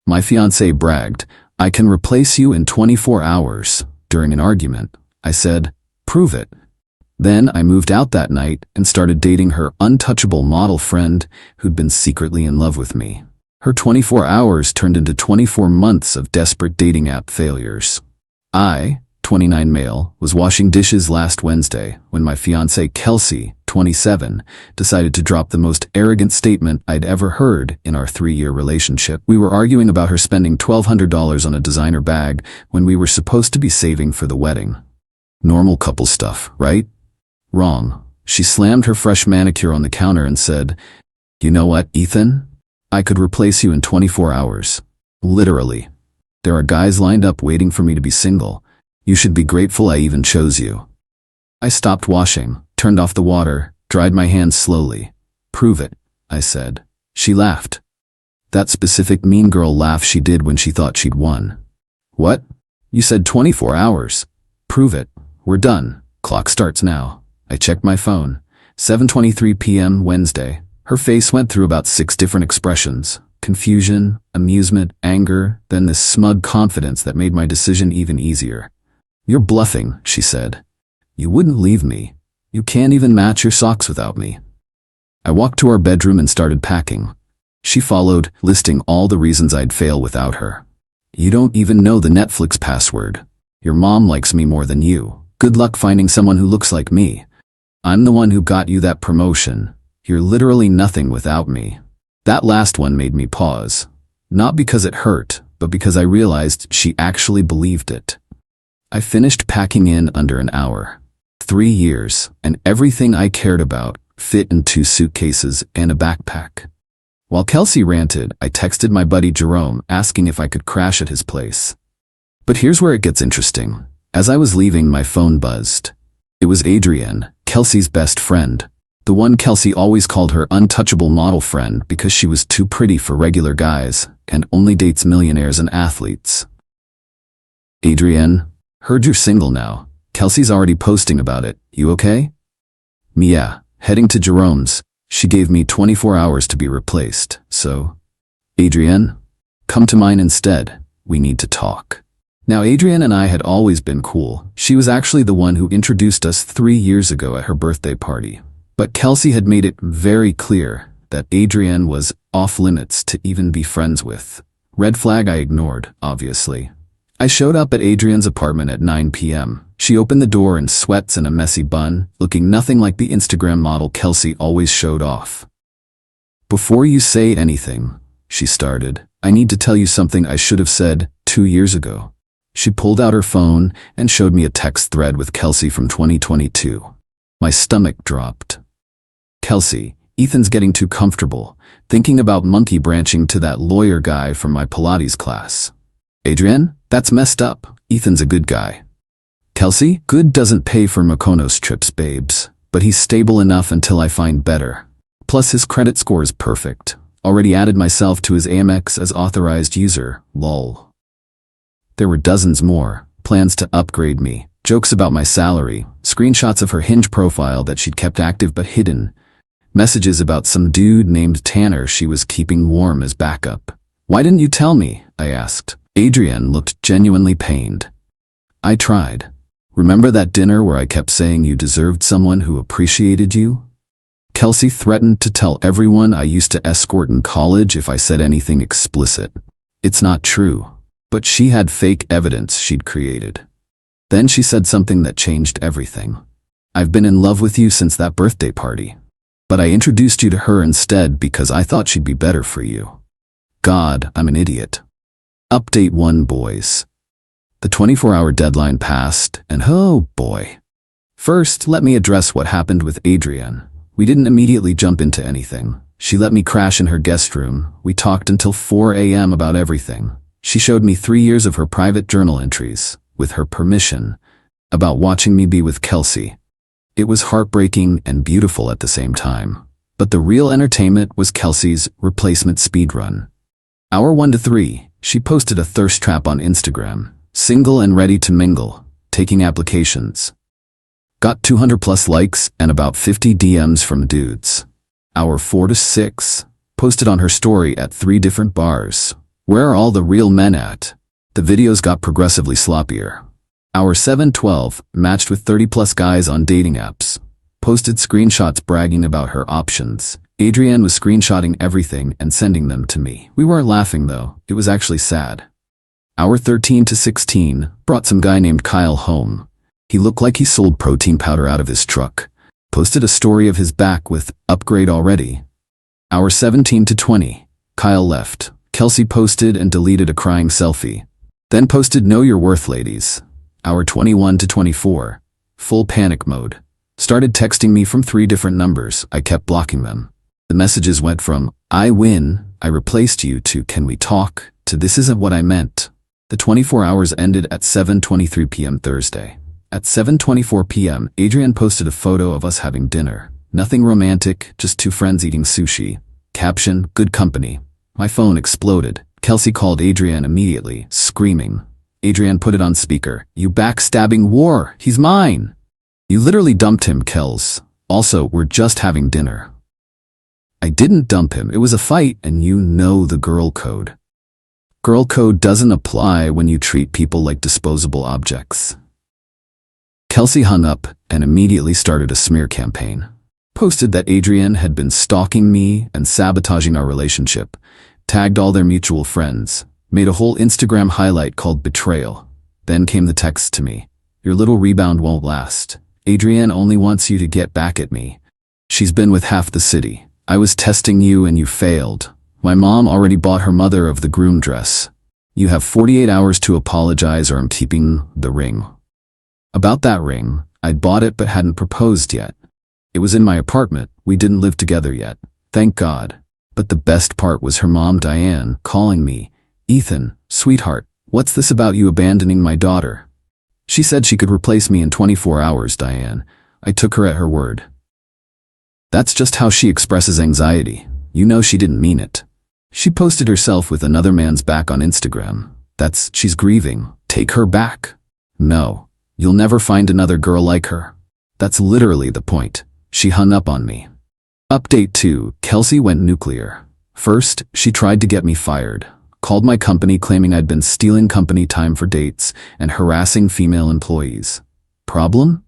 My fiancé bragged, "I can replace you in 24 hours. During an argument, I said, "Prove it." Then I moved out that night and started dating her untouchable model friend who'd been secretly in love with me. Her 24 hours turned into 24 months of desperate dating app failures. I, 29 male, was washing dishes last Wednesday when my fiancée Qley, 27, decided to drop the most arrogant statement I'd ever heard in our 3-year relationship. We were arguing about her spending $1,200 on a designer bag when we were supposed to be saving for the wedding. Normal couple stuff, right? Wrong. She slammed her fresh manicure on the counter and said, "You know what, Ethan? I could replace you in 24 hours. Literally. There are guys lined up waiting for me to be single. You should be grateful I even chose you." I stopped washing, turned off the water, dried my hands slowly. "Prove it," I said. She laughed. That specific mean girl laugh she did when she thought she'd won. "What? You said 24 hours. Prove it. We're done. Clock starts now." I checked my phone. 7:23 p.m. Wednesday. Her face went through about 6 different expressions. Confusion, amusement, anger, then this smug confidence that made my decision even easier. "You're bluffing," she said. "You wouldn't leave me. You can't even match your socks without me." I walked to our bedroom and started packing. She followed, listing all the reasons I'd fail without her. "You don't even know the Netflix password. Your mom likes me more than you. Good luck finding someone who looks like me. I'm the one who got you that promotion. You're literally nothing without me." That last one made me pause. Not because it hurt, but because I realized she actually believed it. I finished packing in under an hour. 3 years, and everything I cared about fit in 2 suitcases and a backpack. While Qley ranted, I texted my buddy Jerome asking if I could crash at his place. But here's where it gets interesting. As I was leaving, my phone buzzed. It was Adrienne, Qley's best friend. The one Qley always called her untouchable model friend because she was too pretty for regular guys and only dates millionaires and athletes. "Adrienne, heard you're single now. Qley's already posting about it. You okay?" "Yeah, heading to Jerome's. She gave me 24 hours to be replaced, so..." "Adrienne, come to mine instead. We need to talk." Now, Adrienne and I had always been cool. She was actually the one who introduced us 3 years ago at her birthday party. But Qley had made it very clear that Adrienne was off limits to even be friends with. Red flag I ignored, obviously. I showed up at Adrienne's apartment at 9 p.m. She opened the door in sweats and a messy bun, looking nothing like the Instagram model Qley always showed off. "Before you say anything," she started, "I need to tell you something I should have said 2 years ago." She pulled out her phone and showed me a text thread with Qley from 2022. My stomach dropped. "Qley, Ethan's getting too comfortable, thinking about monkey branching to that lawyer guy from my Pilates class." "Adrienne, that's messed up. Ethan's a good guy." "Qley, good doesn't pay for Mykonos trips, babes, but he's stable enough until I find better. Plus his credit score is perfect. Already added myself to his Amex as authorized user, lol." There were dozens more. Plans to upgrade me, jokes about my salary, screenshots of her Hinge profile that she'd kept active but hidden, messages about some dude named Tanner she was keeping warm as backup. "Why didn't you tell me?" I asked. Adrienne looked genuinely pained. "I tried. Remember that dinner where I kept saying you deserved someone who appreciated you? Qley threatened to tell everyone I used to escort in college if I said anything explicit. It's not true. But she had fake evidence she'd created. Then she said something that changed everything. "I've been in love with you since that birthday party. But I introduced you to her instead because I thought she'd be better for you." God, I'm an idiot. Update 1, boys. The 24-hour deadline passed, and oh boy. First, let me address what happened with Adrienne. We didn't immediately jump into anything. She let me crash in her guest room. We talked until 4 a.m. about everything. She showed me 3 years of her private journal entries, with her permission, about watching me be with Qley. It was heartbreaking and beautiful at the same time. But the real entertainment was Qley's replacement speedrun. Hour 1 to 3, she posted a thirst trap on Instagram, single and ready to mingle, taking applications. Got 200 plus likes and about 50 DMs from dudes. Hour 4 to 6, posted on her story at 3 different bars. Where are all the real men at? The videos got progressively sloppier. Hour 7:12 matched with 30+ guys on dating apps. Posted screenshots bragging about her options. Adrienne was screenshotting everything and sending them to me. We weren't laughing though, it was actually sad. Hour 13 to 16 brought some guy named Kyle home. He looked like he sold protein powder out of his truck. Posted a story of his back with upgrade already. Hour 17 to 20, Kyle left. Qley posted and deleted a crying selfie. Then posted know your worth ladies. Hour 21 to 24, full panic mode. Started texting me from 3 different numbers. I kept blocking them. The messages went from, I win, I replaced you, to can we talk, to this isn't what I meant. The 24 hours ended at 7:23 p.m. Thursday. At 7:24 p.m., Adrienne posted a photo of us having dinner. Nothing romantic, just 2 friends eating sushi. Caption, good company. My phone exploded. Qley called Adrienne immediately, screaming. Adrienne put it on speaker. You backstabbing whore, he's mine. You literally dumped him, Kels. Also, we're just having dinner. I didn't dump him, it was a fight, and you know the girl code. Girl code doesn't apply when you treat people like disposable objects. Qley hung up and immediately started a smear campaign. Posted that Adrienne had been stalking me and sabotaging our relationship. Tagged all their mutual friends. Made a whole Instagram highlight called Betrayal. Then came the text to me. Your little rebound won't last. Adrienne only wants you to get back at me. She's been with half the city. I was testing you and you failed. My mom already bought her mother of the groom dress. You have 48 hours to apologize or I'm keeping the ring. About that ring, I'd bought it but hadn't proposed yet. It was in my apartment. We didn't live together yet. Thank God. But the best part was her mom, Diane, calling me. Ethan, sweetheart, what's this about you abandoning my daughter? She said she could replace me in 24 hours, Diane. I took her at her word. That's just how she expresses anxiety. You know she didn't mean it. She posted herself with another man's back on Instagram. She's grieving. Take her back. No, you'll never find another girl like her. That's literally the point. She hung up on me. Update 2, Qley went nuclear. First, she tried to get me fired. Called my company claiming I'd been stealing company time for dates and harassing female employees. Problem?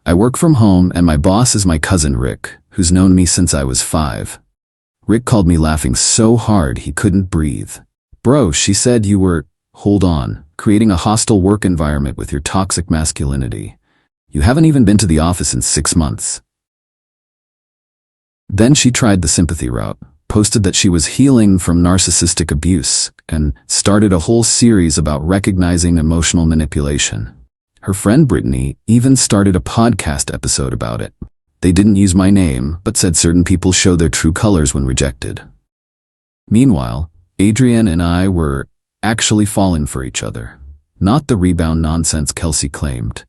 I work from home and my boss is my cousin Rick, who's known me since I was 5. Rick called me laughing so hard he couldn't breathe. Bro, she said you were, hold on, creating a hostile work environment with your toxic masculinity. You haven't even been to the office in 6 months. Then she tried the sympathy route, posted that she was healing from narcissistic abuse, and started a whole series about recognizing emotional manipulation. Her friend Brittany even started a podcast episode about it. They didn't use my name, but said certain people show their true colors when rejected. Meanwhile, Adrienne and I were actually falling for each other. Not the rebound nonsense Qley claimed.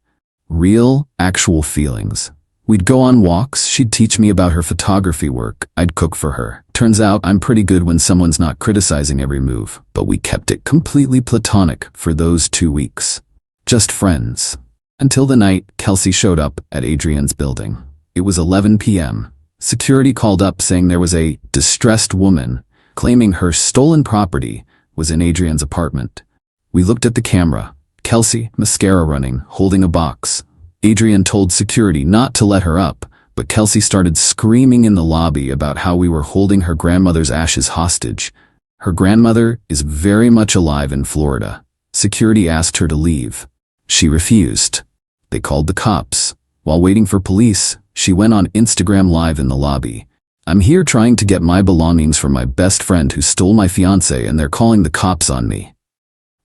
Real, actual feelings. We'd go on walks, she'd teach me about her photography work, I'd cook for her. Turns out I'm pretty good when someone's not criticizing every move, but we kept it completely platonic for those 2 weeks. Just friends. Until the night Qley showed up at Adrienne's building. It was 11 p.m. Security called up saying there was a distressed woman claiming her stolen property was in Adrienne's apartment. We looked at the camera. Qley, mascara running, holding a box. Adrienne told security not to let her up, but Qley started screaming in the lobby about how we were holding her grandmother's ashes hostage. Her grandmother is very much alive in Florida. Security asked her to leave. She refused. They called the cops. While waiting for police, she went on Instagram Live in the lobby. I'm here trying to get my belongings from my best friend who stole my fiancé and they're calling the cops on me.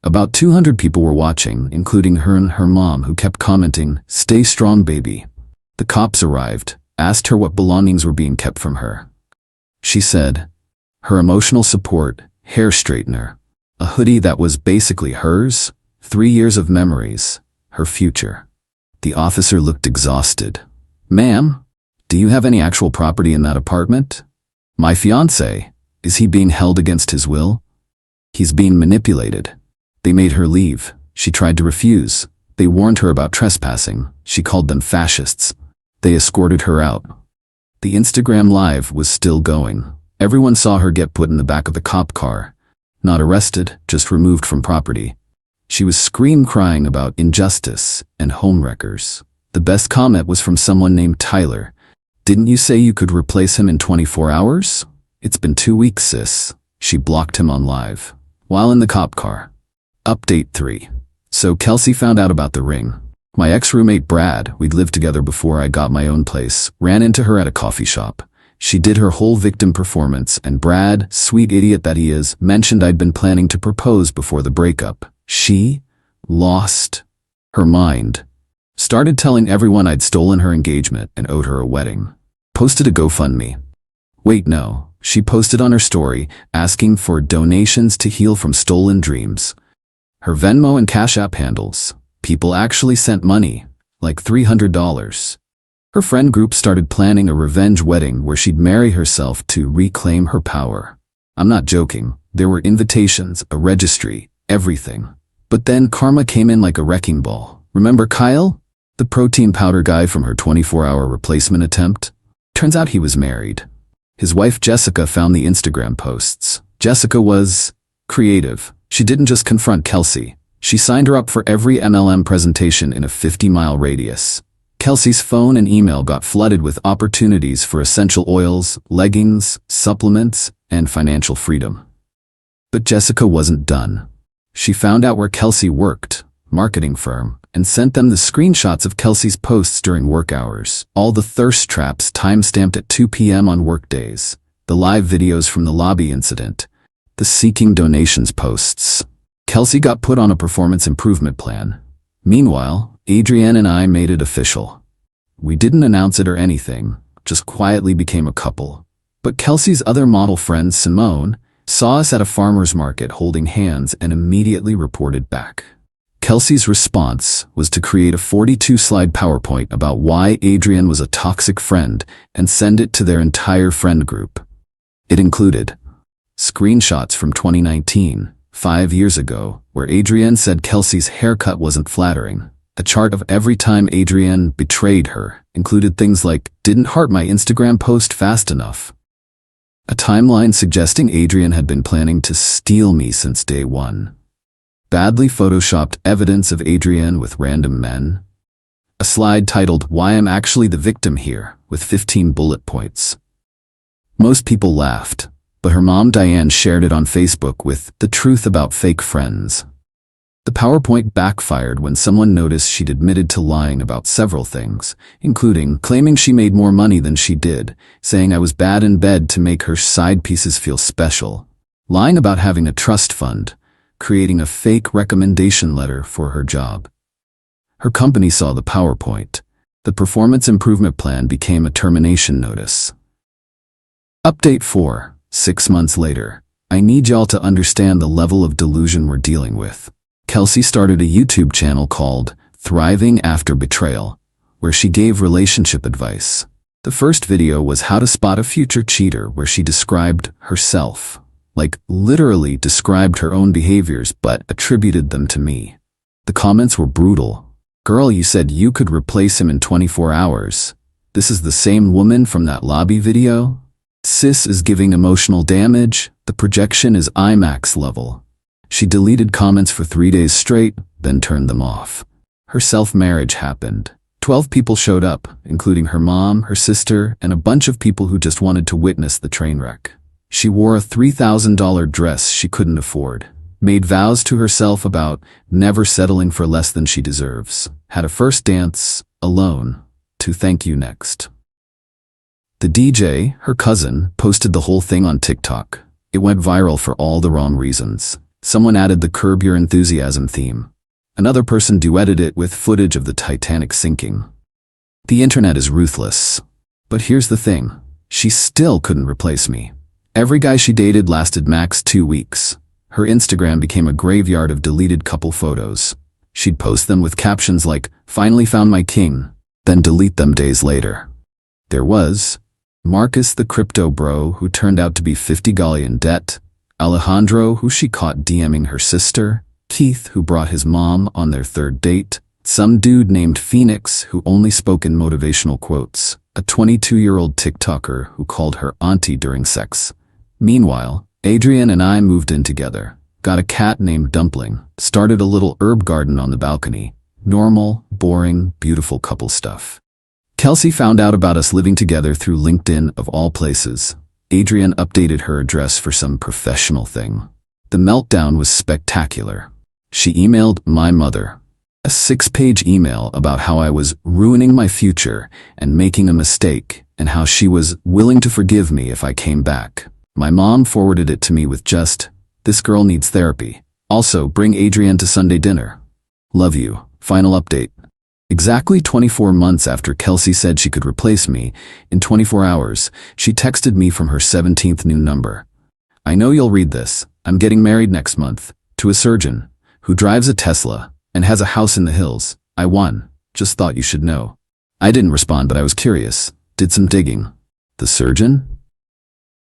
About 200 people were watching, including her and her mom, who kept commenting, "Stay strong, baby." The cops arrived, asked her what belongings were being kept from her. She said, her emotional support, hair straightener, a hoodie that was basically hers, 3 years of memories, her future. The officer looked exhausted. Ma'am, do you have any actual property in that apartment? My fiancé, is he being held against his will? He's being manipulated. They made her leave. She tried to refuse. They warned her about trespassing. She called them fascists. They escorted her out. The Instagram Live was still going. Everyone saw her get put in the back of the cop car. not arrested, just removed from property. She was scream-crying about injustice and homewreckers. The best comment was from someone named Tyler. "Didn't you say you could replace him in 24 hours? It's been 2 weeks, sis." She blocked him on live. While in the cop car. Update 3. So Kelsey found out about the ring. My ex-roommate Brad, we'd lived together before I got my own place, ran into her at a coffee shop. She did her whole victim performance, and Brad, sweet idiot that he is, mentioned I'd been planning to propose before the breakup. She lost her mind. Started telling everyone I'd stolen her engagement and owed her a wedding. Posted a GoFundMe. Wait, no. She posted on her story, asking for donations to heal from stolen dreams. Her Venmo and Cash App handles. People actually sent money, like $300. Her friend group started planning a revenge wedding where she'd marry herself to reclaim her power. I'm not joking. There were invitations, a registry, everything. But then karma came in like a wrecking ball. Remember Kyle? The protein powder guy from her 24-hour replacement attempt? Turns out he was married. His wife Jessica found the Instagram posts. Jessica was creative. She didn't just confront Kelsey. She signed her up for every MLM presentation in a 50-mile radius. Kelsey's phone and email got flooded with opportunities for essential oils, leggings, supplements, and financial freedom. But Jessica wasn't done. She found out where Kelsey worked, marketing firm, and sent them the screenshots of Kelsey's posts during work hours. All the thirst traps time-stamped at 2 p.m. on workdays, the live videos from the lobby incident, the seeking donations posts. Kelsey got put on a performance improvement plan. Meanwhile, Adrienne and I made it official. We didn't announce it or anything, just quietly became a couple. But Kelsey's other model friend, Simone, saw us at a farmer's market holding hands and immediately reported back. Kelsey's response was to create a 42-slide PowerPoint about why Adrienne was a toxic friend and send it to their entire friend group. It included screenshots from 2019, 5 years ago, where Adrienne said Kelsey's haircut wasn't flattering. A chart of every time Adrienne betrayed her, included things like, "Didn't heart my Instagram post fast enough." A timeline suggesting Adrienne had been planning to steal me since day one. Badly photoshopped evidence of Adrienne with random men. A slide titled, "Why I'm Actually the Victim Here," with 15 bullet points. Most people laughed, but her mom Diane shared it on Facebook with "The Truth About Fake Friends." The PowerPoint backfired when someone noticed she'd admitted to lying about several things, including claiming she made more money than she did, saying I was bad in bed to make her side pieces feel special, lying about having a trust fund, creating a fake recommendation letter for her job. Her company saw the PowerPoint. The performance improvement plan became a termination notice. Update 4. 6 months later. I need y'all to understand the level of delusion we're dealing with. Kelsey started a YouTube channel called Thriving After Betrayal, where she gave relationship advice. The first video was how to spot a future cheater, where she described herself, like literally described her own behaviors but attributed them to me. The comments were brutal. "Girl, you said you could replace him in 24 hours. This is the same woman from that lobby video? Sis is giving emotional damage. The projection is IMAX level." She deleted comments for 3 days straight, then turned them off. Her self-marriage happened. 12 people showed up, including her mom, her sister, and a bunch of people who just wanted to witness the train wreck. She wore a $3,000 dress she couldn't afford, made vows to herself about never settling for less than she deserves, had a first dance, alone, to Thank You Next. The DJ, her cousin, posted the whole thing on TikTok. It went viral for all the wrong reasons. Someone added the Curb Your Enthusiasm theme. Another person duetted it with footage of the Titanic sinking. The internet is ruthless. But here's the thing. She still couldn't replace me. Every guy she dated lasted max 2 weeks. Her Instagram became a graveyard of deleted couple photos. She'd post them with captions like, "Finally found my king," then delete them days later. There was Marcus the crypto bro who turned out to be 50 Qley in debt, Alejandro who she caught DMing her sister, Keith who brought his mom on their third date, some dude named Phoenix who only spoke in motivational quotes, a 22-year-old TikToker who called her auntie during sex. Meanwhile, Adrian and I moved in together, got a cat named Dumpling, started a little herb garden on the balcony. Normal, boring, beautiful couple stuff. Kelsey found out about us living together through LinkedIn of all places. Adrian updated her address for some professional thing. The meltdown was spectacular. She emailed my mother. A 6-page email about how I was ruining my future and making a mistake, and how she was willing to forgive me if I came back. My mom forwarded it to me with just, "This girl needs therapy. Also, bring Adrian to Sunday dinner. Love you. Final update." Exactly 24 months after Kelsey said she could replace me, in 24 hours, she texted me from her 17th new number. "I know you'll read this. I'm getting married next month, to a surgeon, who drives a Tesla, and has a house in the hills. I won. Just thought you should know." I didn't respond, but I was curious. Did some digging. The surgeon?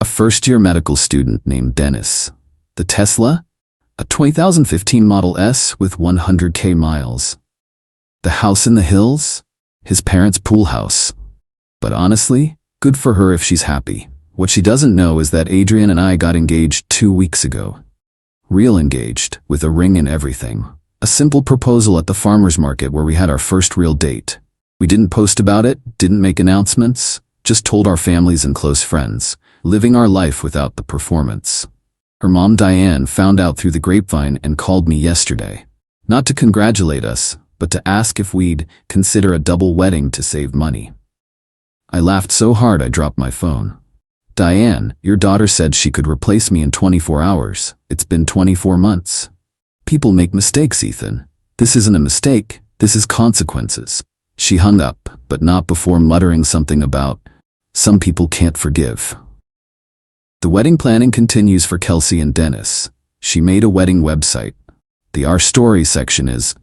A first-year medical student named Dennis. The Tesla? A 2015 Model S with 100K miles. The house in the hills? His parents' pool house. But honestly, good for her if she's happy. What she doesn't know is that Adrian and I got engaged 2 weeks ago. Real engaged, with a ring and everything. A simple proposal at the farmer's market where we had our first real date. We didn't post about it, didn't make announcements, just told our families and close friends, living our life without the performance. Her mom Diane found out through the grapevine and called me yesterday. Not to congratulate us, but to ask if we'd consider a double wedding to save money. I laughed so hard I dropped my phone. "Diane, your daughter said she could replace me in 24 hours. It's been 24 months. People make mistakes, Ethan. This isn't a mistake, this is consequences." She hung up, but not before muttering something about, "Some people can't forgive." The wedding planning continues for Kelsey and Dennis. She made a wedding website. The Our Story section is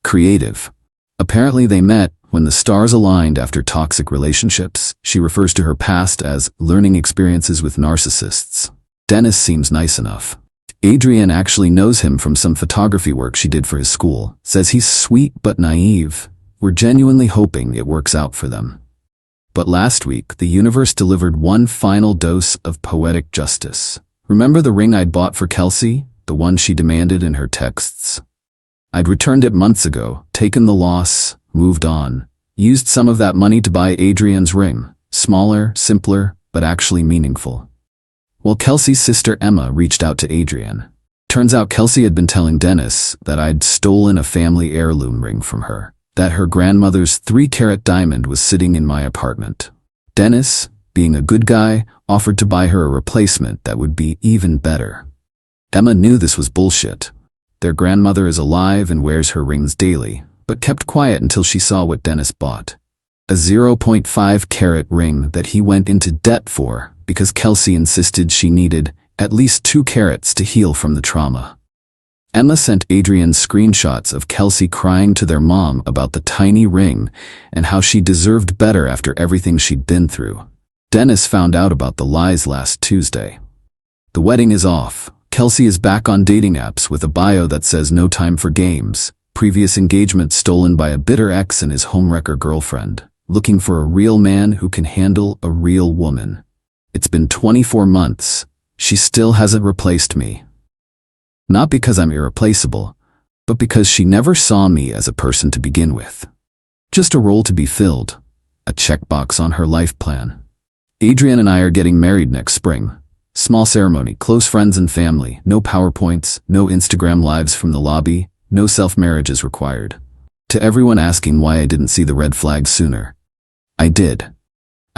creative. Apparently they met when the stars aligned after toxic relationships. She refers to her past as learning experiences with narcissists. Dennis seems nice enough. Adrian actually knows him from some photography work she did for his school. Says he's sweet but naive. We're genuinely hoping it works out for them. But last week, the universe delivered one final dose of poetic justice. Remember the ring I'd bought for Kelsey? The one she demanded in her texts? I'd returned it months ago, taken the loss, moved on. Used some of that money to buy Adrian's ring. Smaller, simpler, but actually meaningful. Well, Kelsey's sister Emma reached out to Adrian. Turns out Kelsey had been telling Dennis that I'd stolen a family heirloom ring from her. That her grandmother's 3-carat diamond was sitting in my apartment. Dennis, being a good guy, offered to buy her a replacement that would be even better. Emma knew this was bullshit. Their grandmother is alive and wears her rings daily, but kept quiet until she saw what Dennis bought. A 0.5-carat ring that he went into debt for because Kelsey insisted she needed at least 2 carats to heal from the trauma. Emma sent Adrian screenshots of Kelsey crying to their mom about the tiny ring and how she deserved better after everything she'd been through. Dennis found out about the lies last Tuesday. The wedding is off. Kelsey is back on dating apps with a bio that says no time for games. Previous engagement stolen by a bitter ex and his homewrecker girlfriend. Looking for a real man who can handle a real woman. It's been 24 months. She still hasn't replaced me. Not because I'm irreplaceable, but because she never saw me as a person to begin with. Just a role to be filled. A checkbox on her life plan. Adrian and I are getting married next spring. Small ceremony, close friends and family, no PowerPoints, no Instagram lives from the lobby, no self-marriage is required. To everyone asking why I didn't see the red flags sooner. I did.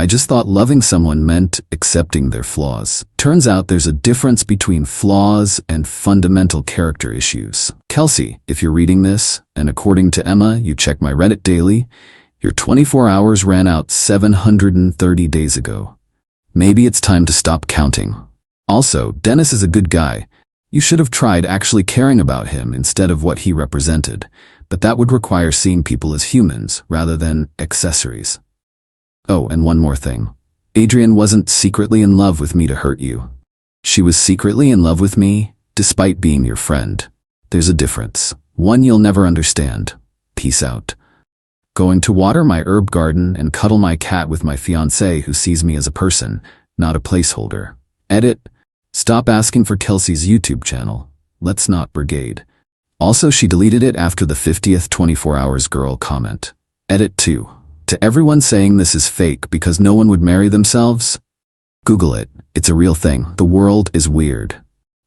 I just thought loving someone meant accepting their flaws. Turns out there's a difference between flaws and fundamental character issues. Kelsey, if you're reading this, and according to Emma, you check my Reddit daily, your 24 hours ran out 730 days ago. Maybe it's time to stop counting. Also, Dennis is a good guy. You should have tried actually caring about him instead of what he represented, but that would require seeing people as humans rather than accessories. Oh, and one more thing. Adrian wasn't secretly in love with me to hurt you. She was secretly in love with me, despite being your friend. There's a difference. One you'll never understand. Peace out. Going to water my herb garden and cuddle my cat with my fiancé who sees me as a person, not a placeholder. Edit. Stop asking for Kelsey's YouTube channel. Let's not brigade. Also, she deleted it after the 50th 24 hours girl comment. Edit 2. To everyone saying this is fake because no one would marry themselves, Google it. It's a real thing. The world is weird.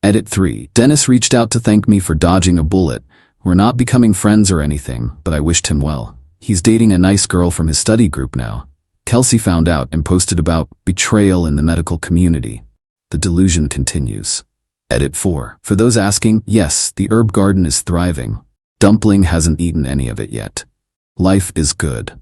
Edit 3. Dennis reached out to thank me for dodging a bullet. We're not becoming friends or anything, but I wished him well. He's dating a nice girl from his study group now. Kelsey found out and posted about betrayal in the medical community. The delusion continues. Edit 4. For those asking, yes, the herb garden is thriving. Dumpling hasn't eaten any of it yet. Life is good.